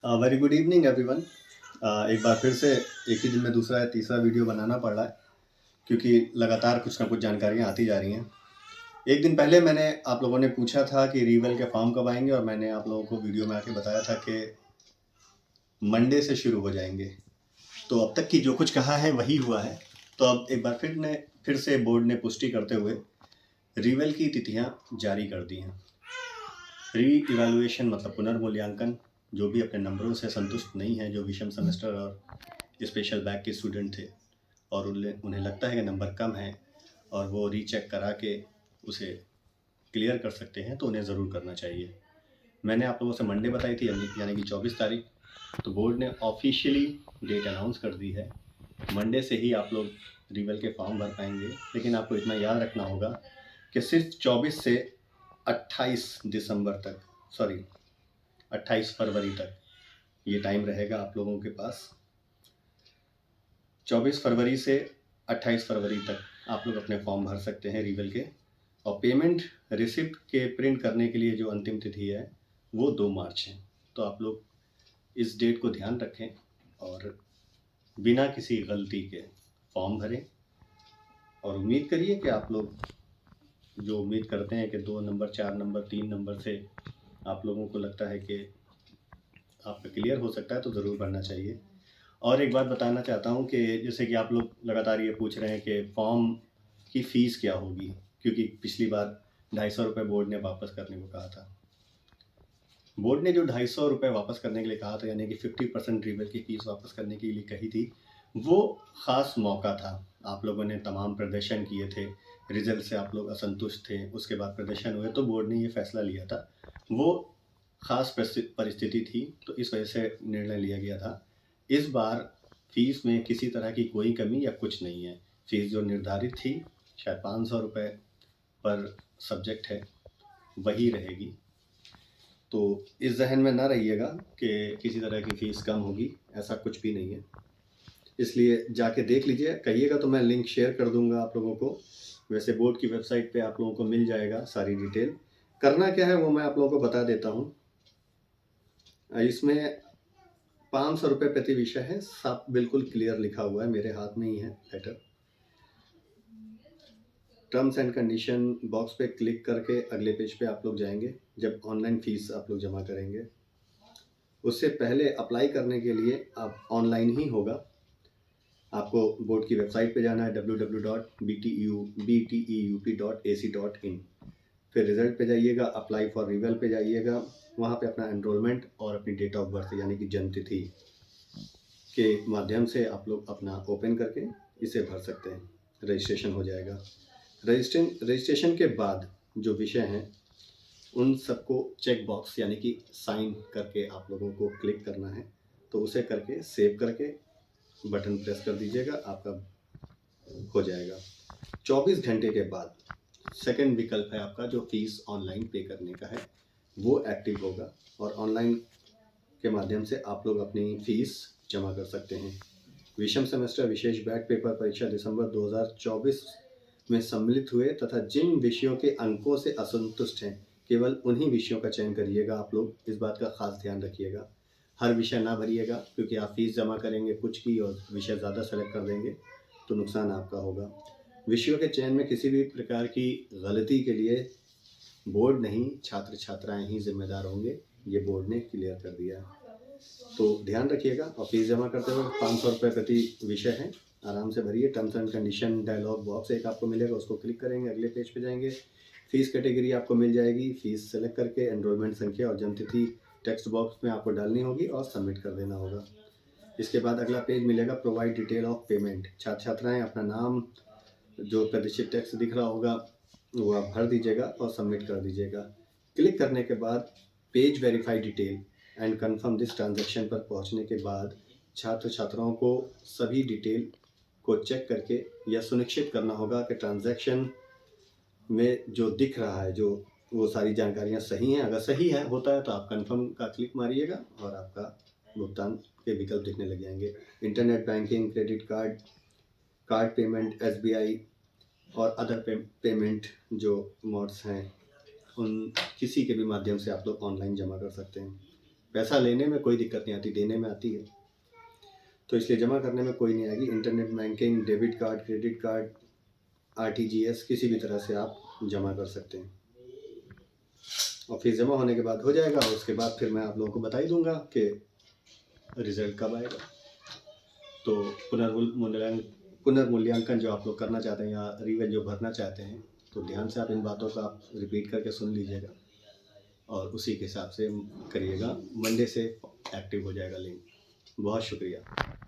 Very good evening everyone. एक बार फिर से एक ही दिन में दूसरा या तीसरा वीडियो बनाना पड़ रहा है क्योंकि लगातार कुछ ना कुछ जानकारियाँ आती जा रही हैं। एक दिन पहले मैंने आप लोगों ने पूछा था कि रीवेल के फॉर्म कब आएंगे और मैंने आप लोगों को वीडियो में आके बताया था कि मंडे से शुरू हो जाएंगे। तो अब तक की जो कुछ कहा है वही हुआ है। तो अब एक बार फिर से बोर्ड ने पुष्टि करते हुए रीवेल की तिथियां जारी कर दी हैं। री इवैल्यूएशन मतलब पुनर्मूल्यांकन, जो भी अपने नंबरों से संतुष्ट नहीं है, जो विषम सेमेस्टर और स्पेशल बैक के स्टूडेंट थे और उन्हें लगता है कि नंबर कम है और वो रीचेक करा के उसे क्लियर कर सकते हैं, तो उन्हें ज़रूर करना चाहिए। मैंने आप लोगों से मंडे बताई थी, यानी कि 24 तारीख। तो बोर्ड ने ऑफिशियली डेट अनाउंस कर दी है। मंडे से ही आप लोग रिवल के फॉर्म भर पाएंगे, लेकिन आपको इतना याद रखना होगा कि सिर्फ 24 से 28 दिसंबर तक, सॉरी 28 फरवरी तक ये टाइम रहेगा आप लोगों के पास। 24 फरवरी से 28 फरवरी तक आप लोग अपने फॉर्म भर सकते हैं रिवल के। और पेमेंट रिसिप्ट के प्रिंट करने के लिए जो अंतिम तिथि है वो 2 मार्च है। तो आप लोग इस डेट को ध्यान रखें और बिना किसी गलती के फॉर्म भरें। और उम्मीद करिए कि आप लोग जो उम्मीद करते हैं कि 2 नंबर, 4 नंबर, 3 नंबर से आप लोगों को लगता है कि आपका क्लियर हो सकता है, तो ज़रूर भरना चाहिए। और एक बात बताना चाहता हूँ कि जैसे कि आप लोग लगातार ये पूछ रहे हैं कि फॉर्म की फ़ीस क्या होगी, क्योंकि पिछली बार 250 रुपये बोर्ड ने वापस करने को कहा था। बोर्ड ने जो 250 रुपये वापस करने के लिए कहा था, यानी कि 50% रिबेल की फ़ीस वापस करने के लिए कही थी, वो ख़ास मौका था। आप लोगों ने तमाम प्रदर्शन किए थे, रिजल्ट से आप लोग असंतुष्ट थे, उसके बाद प्रदर्शन हुए तो बोर्ड ने ये फैसला लिया था। वो ख़ास परिस्थिति थी, तो इस वजह से निर्णय लिया गया था। इस बार फीस में किसी तरह की कोई कमी या कुछ नहीं है। फीस जो निर्धारित थी, शायद 500 रुपये पर सब्जेक्ट है, वही रहेगी। तो इस जहन में ना रहिएगा कि किसी तरह की फ़ीस कम होगी, ऐसा कुछ भी नहीं है। इसलिए जाके देख लीजिए, कहिएगा तो मैं लिंक शेयर कर दूंगा आप लोगों को। वैसे बोर्ड की वेबसाइट पे आप लोगों को मिल जाएगा सारी डिटेल। करना क्या है वो मैं आप लोगों को बता देता हूँ। इसमें 500 रुपये प्रति विषय है, साफ बिल्कुल क्लियर लिखा हुआ है, मेरे हाथ में ही है letter. Terms and condition box पे क्लिक करके अगले पेज पे आप लोग जाएंगे जब ऑनलाइन फ़ीस आप लोग जमा करेंगे। उससे पहले अप्लाई करने के लिए आप ऑनलाइन ही होगा। आपको बोर्ड की वेबसाइट पे जाना है www.bteup.ac.in। फिर रिजल्ट पे जाइएगा, अप्लाई फॉर रिवल पे जाइएगा। वहाँ पे अपना एनरोलमेंट और अपनी डेट ऑफ बर्थ यानी कि जन्म तिथि के माध्यम से आप लोग अपना ओपन करके इसे भर सकते हैं। रजिस्ट्रेशन हो जाएगा। रजिस्ट्रेशन के बाद जो विषय हैं उन सबको चेक बॉक्स यानी कि साइन करके आप लोगों को क्लिक करना है। तो उसे करके सेव करके बटन प्रेस कर दीजिएगा, आपका हो जाएगा। 24 घंटे के बाद सेकंड विकल्प है आपका जो फीस ऑनलाइन पे करने का है, वो एक्टिव होगा और ऑनलाइन के माध्यम से आप लोग अपनी फीस जमा कर सकते हैं। विषम सेमेस्टर विशेष बैक पेपर परीक्षा दिसंबर 2024 में सम्मिलित हुए तथा जिन विषयों के अंकों से असंतुष्ट हैं, केवल उन्हीं विषयों का चयन करिएगा। आप लोग इस बात का खास ध्यान रखिएगा। हर विषय ना भरिएगा, क्योंकि आप फीस जमा करेंगे कुछ की और विषय ज़्यादा सेलेक्ट कर देंगे तो नुकसान आपका होगा। विषयों के चयन में किसी भी प्रकार की गलती के लिए बोर्ड नहीं, छात्र छात्राएं ही जिम्मेदार होंगे, ये बोर्ड ने क्लियर कर दिया है। तो ध्यान रखिएगा। और फीस जमा करते वक्त 500 रुपये प्रति विषय है, आराम से भरिए। Terms and condition dialogue box एक आपको मिलेगा, उसको क्लिक करेंगे, अगले पेज पे जाएंगे, फीस कैटेगरी आपको मिल जाएगी। फीस सेलेक्ट करके एनरोलमेंट संख्या और जन्म तिथि टेक्स्ट बॉक्स में आपको डालनी होगी और सबमिट कर देना होगा। इसके बाद अगला पेज मिलेगा, प्रोवाइड डिटेल ऑफ पेमेंट। छात्र छात्राएँ अपना नाम, जो प्रतिशत टैक्स दिख रहा होगा वो आप भर दीजिएगा और सबमिट कर दीजिएगा। क्लिक करने के बाद page verify detail and confirm this transaction पर पहुंचने के बाद छात्र छात्राओं को सभी डिटेल को चेक करके यह सुनिश्चित करना होगा कि ट्रांजैक्शन में जो दिख रहा है, जो वो सारी जानकारियां सही हैं। अगर सही है होता है तो आप कंफर्म का क्लिक मारिएगा और आपका भुगतान के विकल्प दिखने लग जाएंगे। Internet banking, credit card, card payment, SBI और अदर पेमेंट जो मोड्स हैं, उन किसी के भी माध्यम से आप लोग ऑनलाइन जमा कर सकते हैं। पैसा लेने में कोई दिक्कत नहीं आती, देने में आती है। तो इसलिए जमा करने में कोई नहीं आएगी। Internet banking, debit card, credit card, RTGS किसी भी तरह से आप जमा कर सकते हैं। और फीस जमा होने के बाद हो जाएगा, और उसके बाद फिर मैं आप लोगों को बता ही दूंगा कि रिज़ल्ट कब आएगा। तो पुनर्मूल्यांकन जो आप लोग करना चाहते हैं या रिवेल जो भरना चाहते हैं, तो ध्यान से आप इन बातों को आप रिपीट करके सुन लीजिएगा और उसी के हिसाब से करिएगा। मंडे से एक्टिव हो जाएगा लिंक। बहुत शुक्रिया।